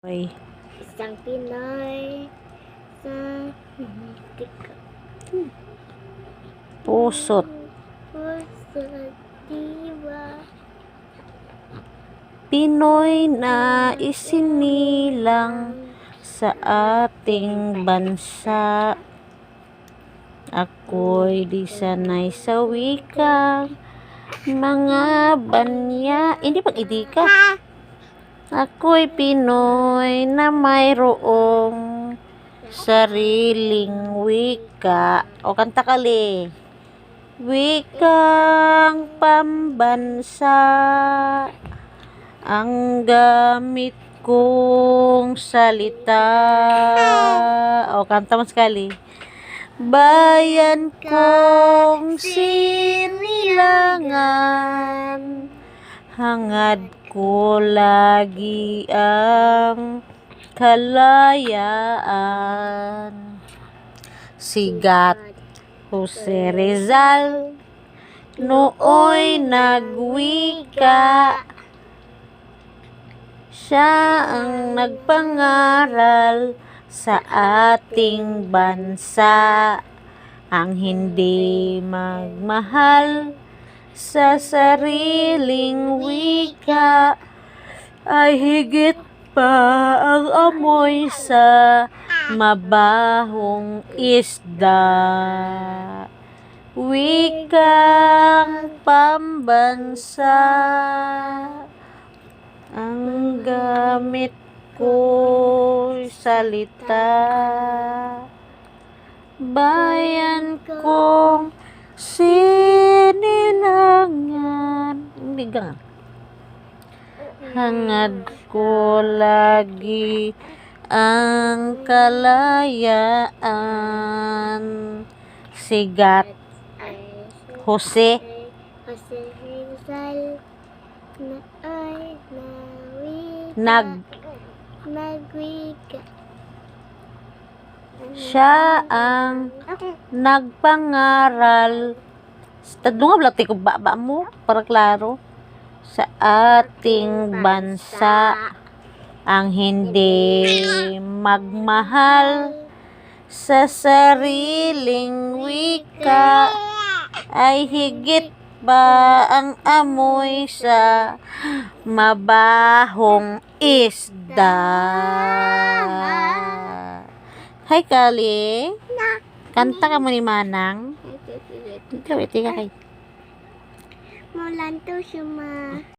Ay, Isang Pinoy sa politika. pusot. Pusot, diba? Pinoy na isinilang sa ating bansa. Ako'y di sanay sa wikang mga banya. Hindi pag idika. Ako'y Pinoy na mayroong sariling wika. O kanta kali. Wikang pambansa ang gamit kong salita. O kanta mo sekali. Bayan kong sinilangan, hangad ko lagi ang kalayaan. Sigat Jose Rizal nooy nagwika, siya ang nagpangaral sa ating bansa. Ang hindi magmahal sa sariling wika ay higit pa ang amoy sa mabahong isda. Wikang pambansa ang gamit ko'y salita. Bayan kong sinilangan, hindi nga, hangad ko lagi ang kalayaan. Sigat Jose Rizal na ay nagwika. Siya ang nagpangaral. Tadunga blati ko baba mo para klaro. Sa ating bansa ang hindi magmahal sa sariling wika ay higit pa ang amoy sa mabahong isda. Hi Kali, kanta ka mo ni Manang. Ito, ito ka kay. Mulan to siya ma.